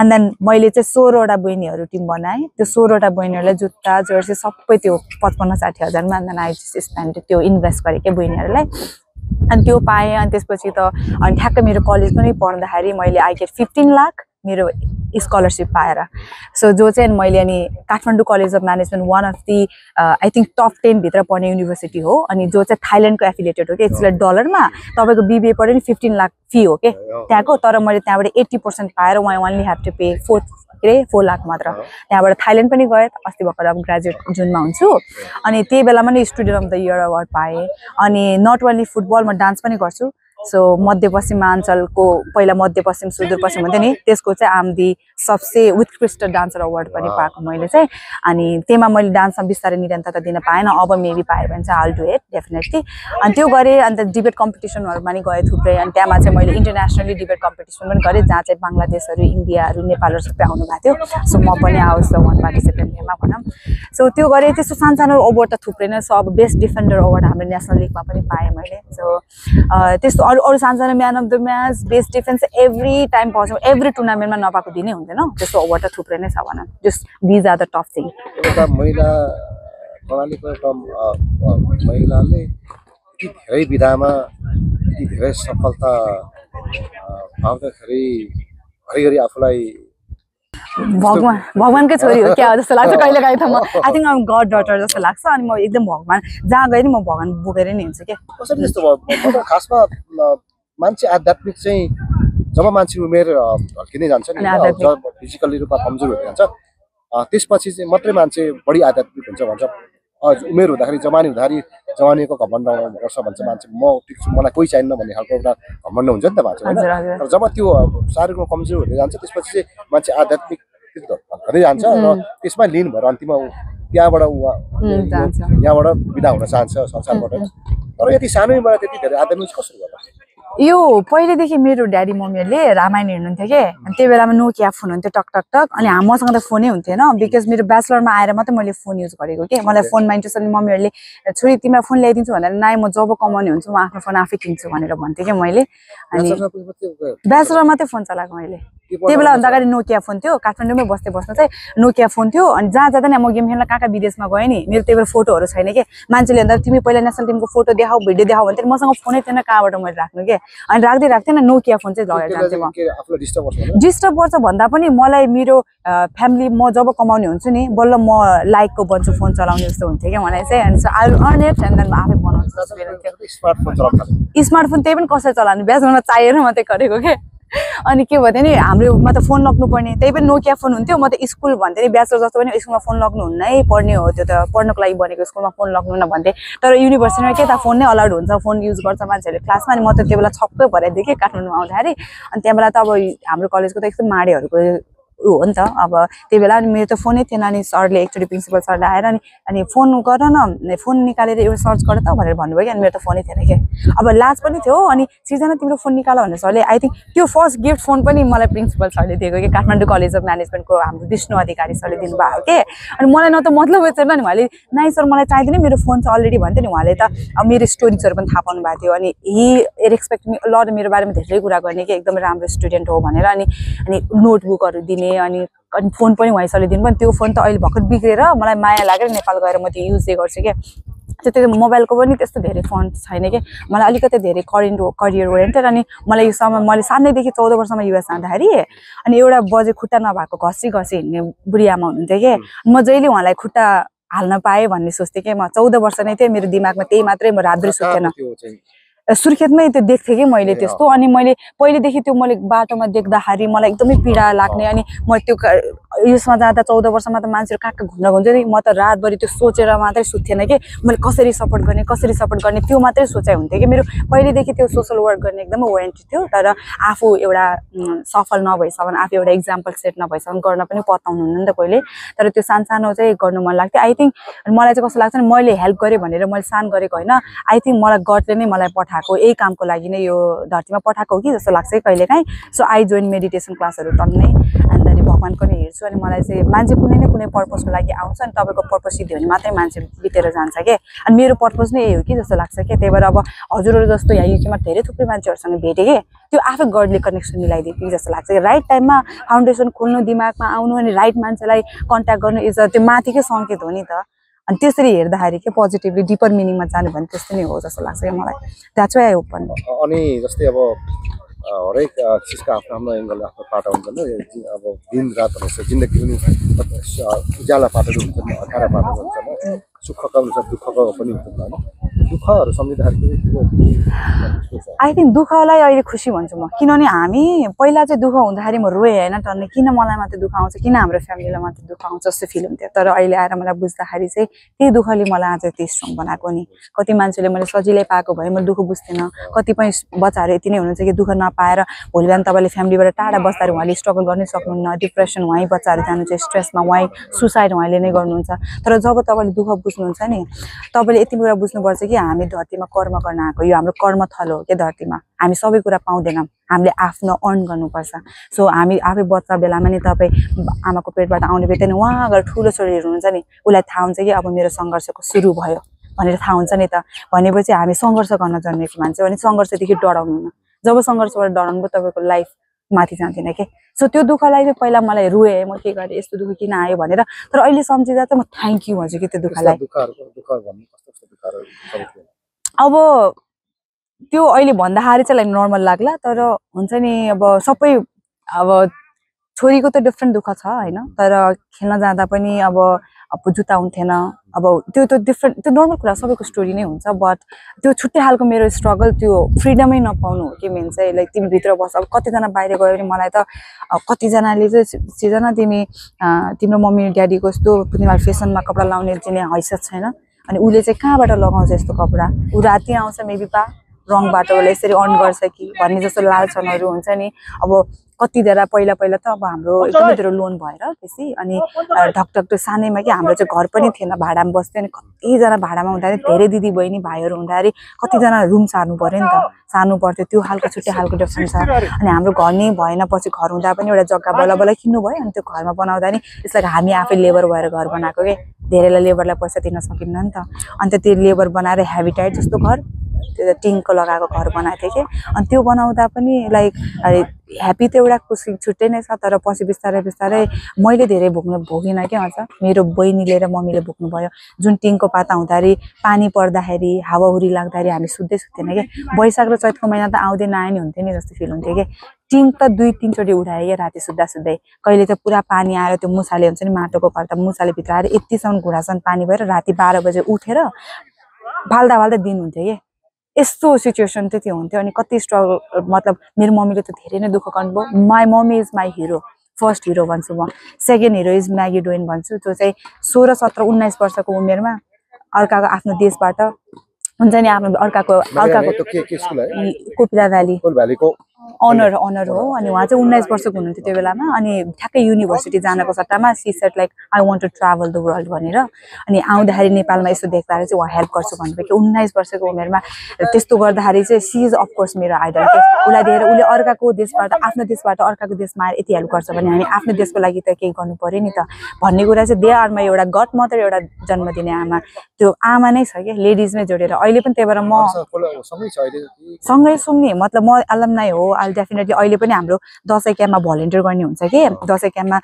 एन्ड देन मैले चाहिँ 16वटा बहिनीहरू टिम बनाएँ त्यो 16वटा बहिनीहरूलाई जुत्ता जर्सी सबै त्यो 55-60 हजारमा एन्ड देन आई स्पेन्ड त्यो इन्भेस्ट गरेँ क्या बहिनीहरूलाई अनि त्यो पाएँ अनि त्यसपछि त अनि ठ्याक्कै मेरो कलेज पनि पढ्दाखेरि मैले आई गेट 15 लाख मेरो स्कलरसिप पाएर सो जो चाहिँ मैले अनि Kathmandu college of management one of the I think top 10 भित्र पर्ने युनिभर्सिटी हो अनि जो चाहिँ थाइल्यान्डको एफिलिएटेड हो कि इट्स लाइक डलरमा तपाईँको बिबिए पढ्यो नि 15 लाख फी हो कि त्यहाँको तर मैले त्यहाँबाट 80% पाएर why only have to pay 4 lakh मात्र त्यहाँबाट थाइल्यान्ड पनि गएँ अस्ति भर्खर अब ग्रेजुएट जुनमा हुन्छु अनि त्यही बेलामा नै student of the year award पाएँ अनि नट ओन्ली फुटबल म डान्स पनि गर्छु सो मध्यपश्चिमाञ्चलको पहिला मध्यपश्चिम सुदूरपश्चिम हुन्थ्यो नि त्यसको चाहिँ आम दि सबसे उत्कृष्ट डान्सर अवार्ड पनि पाएको मैले चाहिँ अनि त्यसमा मैले डान्समा बिस्तारै निरन्तरता दिन पाएन अब मेबी पाएँ भने चाहिँ आल डु इट डेफिनेटली अनि त्यो गरेँ अन्त डिबेट कम्पिटिसनहरूमा नि गएँ थुप्रै अनि त्यहाँमा चाहिँ मैले इन्टरनेसनली डिबेट कम्पिटिसन पनि गरेँ जहाँ चाहिँ बङ्गलादेशहरू इन्डियाहरू नेपालहरू सबै आउनु भएको थियो सो म पनि आउस द वान पार्टिसिपेन्ट त्यसमा भनौँ सो त्यो गरेँ त्यस्तो सानसानो अवार्ड त थुप्रै नै छ अब बेस्ट डिफेन्डर अवार्ड हाम्रो नेसनल लिगमा पनि पाएँ मैले सो त्यस्तो अरू अरू सानसानो man of the match best defence every time पाउँछौँ एभ्री टुर्नामेन्टमा नपाएको दिनै हुँदैन त्यस्तो अवार्ड त थुप्रै नै छ भनौँ just these are the top thing एउटा महिला प्रणालीको एउटा महिलाले यति धेरै विधामा यति धेरै सफलता पाउँदाखेरि घरिघरि आफूलाई भगवानकै छोरी हो क्या जस्तो लाग्छ कहिले काहीँ त म I think I'm god daughter जस्तो लाग्छ अनि म एकदम भगवान जहाँ गए नि म भगवान बोकेर नै हिँड्छु क्या कसरी त्यस्तो भयो खासमा मान्छे आध्यात्मिक चाहिँ जब मान्छे उमेर ढल्किँदै जान्छ नि जब फिजिकली रूपमा कमजोर हुँदै जान्छ त्यसपछि चाहिँ मात्रै मान्छे बढी आध्यात्मिक हुन्छ भन्छ उमेर हुँदाखेरि जवानी हुँदाखेरि जवानीको घमण्ड गर्छ भन्छ मान्छे म ठिक छु मलाई कोही चाहिन्न भन्ने खालको एउटा घमण्ड हुन्छ नि त मान्छे होइन तर जब त्यो शारीरिक रूपमा कमजोर हुँदै जान्छ त्यसपछि चाहिँ मान्छे आध्यात्मिक हुँदै जान्छ र त्यसमा लिन भएर अन्तिममा त्यहाँबाट यहाँबाट बिदा हुन चाहन्छ संसारबाट तर यति सानैबाट त्यति धेरै आध्यात्मिक कसरी गर्छ यो पहिलेदेखि मेरो ड्याडी मम्मीहरूले रामायण हेर्नुहुन्थ्यो कि अनि त्यो बेलामा नोकिया फोन हुन्थ्यो टक टक टक अनि मसँग त फोनै हुन्थेन बिकज मेरो ब्याचलरमा आएर मात्रै मैले फोन युज गरेको कि मलाई फोनमा इन्ट्रेस्ट अनि मम्मीहरूले छोरी तिमीलाई फोन ल्याइदिन्छु भनेर नाइ म जब कमाउने हुन्छु म आफ्नो फोन आफै किन्छु भनेर भन्थेँ कि मैले अनि ब्याचलर मात्रै फोन चलाएको मैले त्यो बेलाभन्दा अगाडि नोकिया फोन थियो काठमाडौँमै बस्दै बस्नु चाहिँ नोकिया फोन थियो अनि जहाँ जाँदा नि म गेम खेल्न कहाँ कहाँ विदेशमा गएँ नि मेरो त्यही बेला फोटोहरू छैन कि मान्छेले भन्दा तिमी पहिला नेसनल टिमको फोटो देखाऊ भिडियो देखाऊ भन्थ्यो मसँग फोनै थिएन कहाँबाट मैले राख्नु के अनि राख्दै राख्थेन नोकिया फोन चाहिँ लगेर जान्थेँ म डिस्टर्ब गर्छ भन्दा पनि मलाई मेरो फ्यामिली म जब कमाउने हुन्छु नि बल्ल म लाइकको बन्छु फोन चलाउने जस्तो हुन्थ्यो क्या मलाई चाहिँ अनि I will earn it and then आफै बनाउँछु स्मार्टफोन त्यही पनि कसरी चलाउने ब्याचलरमा चाहिएर मात्रै गरेको के अनि के भन्थ्यो नि हाम्रोमा त फोन लग्नु पर्ने त्यही पनि नोकिया फोन हुन्थ्यो म त स्कुल भन्थेँ नि ब्याचलर जस्तो पनि स्कुलमा फोन लग्नु हुन्न पर्ने हो त्यो त पढ्नको लागि बनेको स्कुलमा फोन लग्नु न भन्थेँ तर युनिभर्सिटीमा के त फोन नै अलाउड हुन्छ फोन युज गर्छ मान्छेहरूले क्लासमा अनि म त त्यो बेला छक्कै भराइदिएँ कि काठमाडौँमा आउँदाखेरि अनि त्यहाँ बेला त अब हाम्रो कलेजको त एकदम माडेहरूको हो नि त अब त्यही बेला अनि मेरो त फोनै थिएन अनि सरले एकचोटि प्रिन्सिपल सरले आएर अनि फोन गर न फोन निकालेर एउटा सर्च गर त भनेर भन्नुभयो कि अनि मेरो त फोनै थिएन क्या अब लाज पनि थियो अनि सिर्जना तिम्रो फोन निकाल भनेर सरले आई थिङ्क त्यो फर्स्ट गिफ्ट फोन पनि मलाई प्रिन्सिपल सरले दिएको कि काठमाडौँ कलेज अफ म्यानेजमेन्टको हाम्रो विष्णु अधिकारी सरले दिनुभयो के अनि मलाई न त मतलब छैन नि उहाँले नाइ सर मलाई चाहिँदैन मेरो फोन चाहिँ अलरेडी भन्थ्यो नि उहाँले त अब मेरो स्टोरिजहरू पनि थाहा पाउनु भएको थियो अनि हि रेस्पेक्ट मी लड मेरो बारेमा धेरै कुरा गर्ने कि एकदमै राम्रो स्टुडेन्ट हो भनेर अनि नोटबुकहरू दिने अनि फोन पनि उहाँ सरले दिनु पनि त्यो फोन त अहिले भर्खर बिग्रेर मलाई माया लागेर नेपाल गएर म त्यो युजै गर्छु क्या त्यो मोबाइलको पनि त्यस्तो धेरै फन्ड छैन कि मलाई अलिकति धेरै करियर ओरिएन्टेड अनि मलाई यो समय मैले सानैदेखि 14 वर्षमा युएस जाँदाखेरि अनि एउटा बजे खुट्टा नभएको घसी घसी हिँड्ने बुढी आमा हुनुहुन्थ्यो कि म जहिले उहाँलाई खुट्टा हाल्न पाएँ भन्ने सोच्थेँ कि म 14 वर्ष नै थिएँ मेरो दिमागमा त्यही मात्रै म रातभरि सुत्थेन सुर्खेतमै त्यो देख्थेँ कि मैले त्यस्तो अनि मैले पहिलेदेखि त्यो मैले बाटोमा देख्दाखेरि मलाई एकदमै पीडा लाग्ने अनि म त्यो यसमा जाँदा 14 वर्षमा त मान्छेहरू कहाँ कहाँ घुम्न गउँछ नि म त रातभरि त्यो सोचेर मात्रै सुत्थेन कि मैले कसरी सपोर्ट गर्ने त्यो मात्रै सोचाइ हुन्थ्यो कि मेरो पहिलेदेखि त्यो सोसल वर्क गर्ने एकदमै ओरिएन्टेड थियो तर आफू एउटा सफल नभएसम्म आफू एउटा इक्जाम्पल सेट नभएसम्म गर्न पनि पताउनु हुन्न नि त कहिले तर त्यो सानो चाहिँ गर्नु मन लाग्थ्यो आई थिङ्क मलाई चाहिँ कस्तो लाग्छ नि मैले हेल्प गरेँ भनेर मैले सान गरेको होइन आई थिङ्क मलाई गडले नै मलाई पठाएको यही कामको लागि नै यो धरतीमा पठाएको हो कि जस्तो लाग्छ कहिलेकाहीँ सो आई जोइन मेडिटेसन क्लासहरू टन्नै अनि त्यहाँदेखि भगवानको नै हेर्छु अनि मलाई चाहिँ मान्छे कुनै न कुनै पर्पजको लागि आउँछ अनि तपाईँको पर्पज सिद्धियो भने मात्रै मान्छे बितेर जान्छ क्या अनि मेरो पर्पज नै यही हो कि जस्तो लाग्छ क्या त्यही भएर अब हजुरहरू जस्तो यहाँ युकेमा धेरै थुप्रै मान्छेहरूसँग भेटेँ कि त्यो आफै गडले कनेक्सन मिलाइदियो कि जस्तो लाग्छ कि राइट टाइममा फाउन्डेसन खोल्नु दिमागमा आउनु अनि राइट मान्छेलाई कन्ट्याक्ट गर्नु इज त्यो माथिकै सङ्केत हो नि त अनि त्यसरी हेर्दाखेरि के पोजिटिभली डिपर मिनिङमा जानु भने त्यस्तो नै हो जस्तो लाग्छ क्या मलाई द्याट्स वाइ आई ओपन अनि जस्तै अब हरेक चिजको आफ्नो आफ्नो एङ्गल आफ्नो पाटो हुन्छ नि अब दिन रातहरू हुन्छ जिन्दगी पनि उज्याला पाटोहरू हुन्छ नि अँध्यारा पाटोहरू हुन्छ नि सुखको अनुसार दुःखको पनि हुन्छ होइन दुःखहरू सम्झिँदाखेरि आई थिङ्क दुःखलाई अहिले खुसी भन्छु म, किनभने हामी पहिला चाहिँ दुःख हुँदाखेरि म रोएँ होइन टन्ने, किन मलाई मात्रै दुःख आउँछ, किन हाम्रो फ्यामिलीलाई मात्रै दुःख आउँछ जस्तो फिल हुन्थ्यो। तर अहिले आएर मलाई बुझ्दाखेरि चाहिँ त्यही दुःखले मलाई आज त्यही स्ट्रङ बनाएको नि। कति मान्छेले मैले सजिलै पाएको भए मैले दुःख बुझ्थेन, कतिपय बच्चाहरू यति नै हुनुहुन्छ कि दुःख नपाएर भोलि बिहान तपाईँले फ्यामिलीबाट टाढा बस्दाखेरि उहाँले स्ट्रगल गर्नै सक्नुहुन्न, डिप्रेसन उहाँै बच्चाहरू जानुहुन्छ, स्ट्रेसमा उहाँै सुसाइड उहाँले नै गर्नुहुन्छ। तर जब तपाईँले दुःख बुझ्नुहुन्छ नि, तपाईँले यति कुरा बुझ्नुपर्छ कि हामी धरतीमा कर्म गर्न आएको, यो हाम्रो कर्म थलो हो क्या धरतीमा, हामी सबै कुरा पाउँदैनौँ, हामीले आफ्नो अर्न गर्नुपर्छ। सो हामी आफै बच्चा बेलामा नि तपाईँ आमाको पेटबाट आउने बित्तिकै उहाँ अगर ठुलो छोरीहरू हुनुहुन्छ नि, उसलाई थाहा हुन्छ कि अब मेरो सङ्घर्षको सुरु भयो भनेर थाहा हुन्छ नि त। भनेपछि हामी सङ्घर्ष गर्न जन्मेको मान्छे भने सङ्घर्षदेखि डराउनु, जब सङ्घर्षबाट डराउनु तपाईँको लाइफ माथि जान्थेन के। सो त्यो दुःखलाई चाहिँ पहिला मलाई रोएँ, म के गरेँ, यस्तो दुःख किन आयो भनेर। तर अहिले सम्झिँदा चाहिँ म थ्याङ्क यू भन्छु कि त्यो दुःखलाई। अब त्यो अहिले भन्दाखेरि चाहिँ लाइक नर्मल लाग्ला, तर हुन्छ नि अब सबै अब छोरीको त डिफ्रेन्ट दुःख छ होइन, तर खेल्न जाँदा पनि अब जुत्ता हुन्थेन, अब त्यो त डिफ्रेन्ट, त्यो नर्मल कुरा, सबैको स्टोरी नै हुन्छ। बट त्यो छुट्टै खालको मेरो स्ट्रगल, त्यो फ्रिडमै नपाउनु हो कि मेन चाहिँ। लाइक तिमी भित्र बस, अब कतिजना बाहिर गयो भने मलाई त कतिजनाले चाहिँ सिर्जना तिम्रो मम्मी ड्याडीको यस्तो तिमीलाई फेसनमा कपडा लाउने चाहिँ हैसियत छैन, अनि उसले चाहिँ कहाँबाट लगाउँछ यस्तो कपडा, ऊ राति आउँछ मेबी रङ बाटोले यसरी अर्न गर्छ कि भन्ने जस्तो लालचनहरू हुन्छ नि। अब कतिजना पहिला त अब हाम्रो एकदमै धेरै लोन भएर बेसी, अनि ढकढक सानैमा कि हाम्रो चाहिँ घर पनि थिएन, भाडामा बस्थ्यो। अनि कतिजना भाडामा हुँदाखेरि धेरै दिदी बहिनी भाइहरू हुँदाखेरि कतिजना रुम सार्नु पऱ्यो नि त, सार्नु पर्थ्यो, त्यो खालको छुट्टै खालको डिफ्रेन्स छ। अनि हाम्रो घर नै भएन, पछि घर हुँदा पनि एउटा जग्गा बल्ल किन्नु भयो, अनि त्यो घरमा बनाउँदा नि यसलाई हामी आफै लेबर भएर घर बनाएको के, धेरैलाई लेबरलाई पैसा दिन सकिन्न नि त। अन्त त्यो लेबर बनाएर हेबिटाइट जस्तो घर, त्यो टिनको लगाएको घर बनाएको थिएँ कि। अनि त्यो बनाउँदा पनि लाइक ह्याप्पी त एउटा खुसी छुट्टै नै छ, तर पछि बिस्तारै मैले धेरै भोगिनँ क्या। अझ मेरो बहिनीले र मम्मीले भोग्नुभयो, जुन टिनको पाता हुँदाखेरि पानी पर्दाखेरि हावाहुरी लाग्दाखेरि हामी सुत्दैन कि, वैशाख र चैतको महिना त आउँदै नआए नि हुन्थ्यो नि जस्तो फिल हुन्थ्यो कि। टिङ त 2-3 चोटि उठाएँ क्या राति सुत्दै। कहिले त पुरा पानी आएर त्यो मुसाले हुन्छ नि माटोको घर, त मुसाले भित्र आएर यतिसम्म घुँडासम्म पानी भएर राति 12 बजे उठेर फाल्दा दिन हुन्थ्यो कि। यस्तो सिचुएसन चाहिँ त्यो हुन्थ्यो। अनि कति स्ट्रगल, मतलब मेरो मम्मीले त धेरै नै दुःख गर्नुभयो। My mummy is my hero, first hero भन्छु म। Second hero is Maggi Dwayne भन्छु, जो चाहिँ 16, 17, 19 वर्षको उमेरमा अर्काको आफ्नो देशबाट हुन्छ नि, आफ्नो अर्काको कोपिला भ्यालीको अनर हो। अनि उहाँ चाहिँ 19 वर्षको हुनुहुन्थ्यो त्यो बेलामा। अनि ठ्याक्कै युनिभर्सिटी जानको सट्टामा she set like I want to travel the world भनेर। अनि आउँदाखेरि नेपालमा यस्तो देख्दाखेरि चाहिँ उहाँ हेल्प गर्छु भन्नुभयो कि 19 वर्षको उमेरमा। त्यस्तो गर्दाखेरि चाहिँ सी इज अफकोर्स मेरो आइडल के। उसलाई दिएर उसले अर्काको देशबाट, आफ्नो देशबाट अर्काको देशमा आएर यति हेल्प गर्छ भने हामी आफ्नो देशको लागि त केही गर्नु पर्यो नि त भन्ने कुरा चाहिँ दे आरमा एउटा गड मदर, एउटा जन्म दिने आमा, त्यो आमा नै छ कि लेडिजमै जोडेर। अहिले पनि त्यही भएर म सँगै सुन्ने, मतलब म अलमनाई हो। डेफिनेटली अहिले पनि हाम्रो दसैँ क्याम्पमा भलिन्टियर गर्ने हुन्छ कि, दसैँ क्याम्पमा।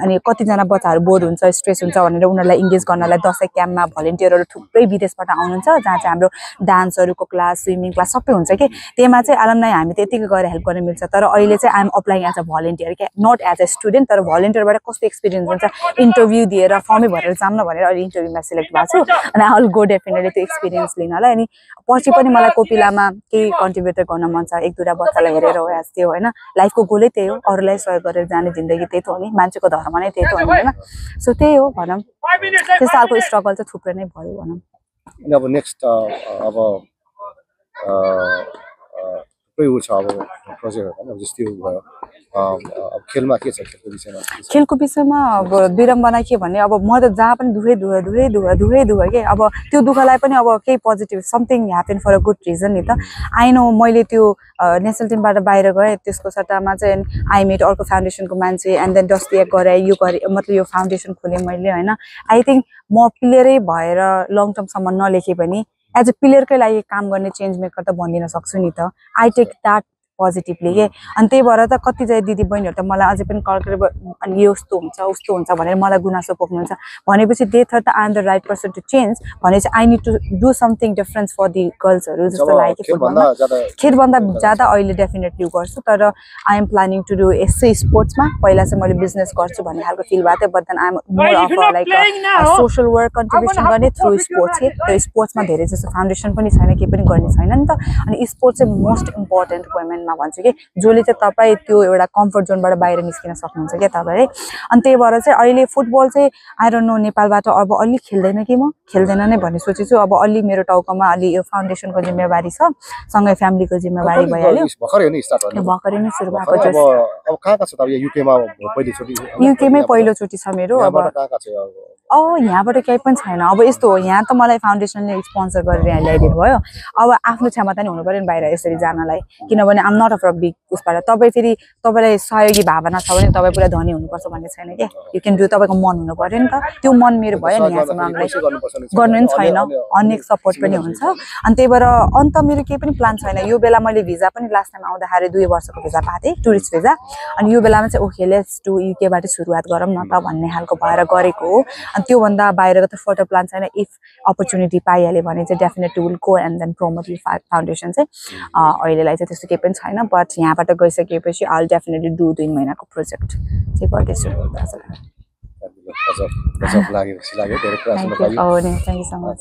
अनि कतिजना बच्चाहरू बोर हुन्छ, स्ट्रेस हुन्छ भनेर उनीहरूलाई इङ्गेज गर्नलाई दसैँ क्याम्पमा भलिन्टियरहरू थुप्रै विदेशबाट आउनुहुन्छ, जहाँ चाहिँ हाम्रो डान्सहरूको क्लास, स्विमिङ क्लास सबै हुन्छ कि। त्यसमा चाहिँ अलमनाई हामी त यतिकै गएर हेल्प गर्न मिल्छ। तर अहिले चाहिँ I'm applying as a volunteer क्या, नट एज अ स्टुडेन्ट। तर भलिन्टियरबाट कस्तो एक्सपिरियन्स हुन्छ, इन्टरभ्यू दिएर फर्मै भरेर जाऊँ न भनेर अहिले इन्टरभ्यूमा सिलेक्ट भएको छु। अनि आई विल गो डेफिनेटली त्यो एक्सपिरियन्स लिनलाई। अनि पछि पनि मलाई कोपिलामा केही कन्ट्रिब्युट गर्न मन छ, 1-2 बच्चालाई हेरेर हो त्यो होइन। लाइफको गोलै त्यही हो, अरूलाई सहयोग गरेर जाने जिन्दगी त्यही त हो नि, मान्छेको धर्म नै त्यही त हो नि होइन। सो त्यही हो भनौँ, त्यस्तो खालको स्ट्रगल चाहिँ थुप्रै नै भयो भनौँ। अब नेक्स्ट अब थुप्रै उ छ अब प्रोजेक्टहरू जस्तै भयो। अब खेलमा के छ, खेलको विषयमा अब विडम्बना के भन्ने, अब म त जहाँ पनि दुःखै दुःख के। अब त्यो दुःखलाई पनि अब केही positive something happen for a good reason नि त। आई नो मैले त्यो नेसनल टिमबाट बाहिर गएँ, त्यसको सट्टामा चाहिँ आई मेट अर्को फाउन्डेसनको मान्छे, एन्ड देन डस्टी गरेँ, यो गरेँ, मतलब यो फाउन्डेसन खोलेँ मैले होइन। आई थिङ्क म प्लेयरै भएर लङ टर्मसम्म नलेखेँ पनि एज अ प्लेयरकै लागि काम गर्ने चेन्ज मेकर त बनिदिन सक्छु नि त। आई टेक द्याट पोजिटिभली के अनि त्यही भएर त कतिजना दिदी बहिनीहरू त मलाई अझै पनि कल गरेर अनि यो यस्तो हुन्छ उस्तो हुन्छ भनेर मलाई गुनासो पोख्नुहुन्छ भनेपछि they that I am the right person to change भनेपछि I need to do something different for the गर्ल्सहरू जस्तो लाग्यो खेलभन्दा ज्यादा अहिले डेफिनेटली गर्छु तर I am planning to do यस्तै स्पोर्ट्समा पहिला चाहिँ मैले बिजनेस गर्छु भन्ने खालको फिल भएको थियो but then I am more of like social work contribution गर्ने थ्रु स्पोर्ट्स के त्यो स्पोर्ट्समा धेरै जस्तो फाउन्डेसन पनि छैन केही पनि गर्ने छैन नि त अनि स्पोर्ट्स चाहिँ मोस्ट इम्पोर्टेन्ट वुमेनमा भन्छु कि जसले चाहिँ तपाईँ त्यो एउटा कम्फर्ट जोनबाट बाहिर निस्किन सक्नुहुन्छ क्या तपाईँले अनि त्यही भएर चाहिँ अहिले फुटबल चाहिँ आई डोन्ट नो नेपालबाट अब अलि खेल्दैन कि म खेल्दैन नै भन्ने सोचेछु अब अलि मेरो टाउकोमा अलि यो फाउन्डेसनको जिम्मेवारी छ सँगै फ्यामिलीको जिम्मेवारी भइहाल्यो भर्खरै नै सुरु भएको युकेमै पहिलोचोटि छ मेरो अब यहाँबाट केही पनि छैन अब यस्तो हो यहाँ त मलाई फाउन्डेसनले स्पोन्सर गरेर यहाँ ल्याइदिनु भयो अब आफ्नो क्षमता नि हुनु पर्यो नि बाहिर यसरी जानलाई किनभने आम नट अफ अ बिग उसबाट तपाईँ फेरि तपाईँलाई सहयोगी भावना छ भने तपाईँ पुरा धनी हुनुपर्छ भन्ने छैन क्या यु क्यान डु तपाईँको मन हुनु पर्यो नि त त्यो मन मेरो भयो नि यहाँसम्म हामीलाई गर्नु नि छैन अनेक सपोर्ट पनि हुन्छ अनि त्यही भएर अन्त मेरो केही पनि प्लान छैन यो बेला मैले भिजा पनि लास्ट टाइम आउँदाखेरि 2 वर्षको भिजा पाएको थिएँ टुरिस्ट भिजा अनि यो बेलामा चाहिँ ओके लेट्स डु युकेबाट सुरुवात गरौँ न त भन्ने खालको भएर गरेको हो अनि त्योभन्दा बाहिरको त फर्दर प्लान छैन इफ अपर्च्युनिटी पाइहाल्यो भने चाहिँ definitely will go and then promote U Foundation चाहिँ अहिलेलाई चाहिँ त्यस्तो केही पनि छैन बट यहाँबाट गइसकेपछि आई विल डेफिनेटली डु 2 महिनाको प्रोजेक्ट चाहिँ गर्दैछु लाग्यो खुसी लाग्यो धेरै कुरा सुन्न पाइयो थ्याङ्क यू सो मच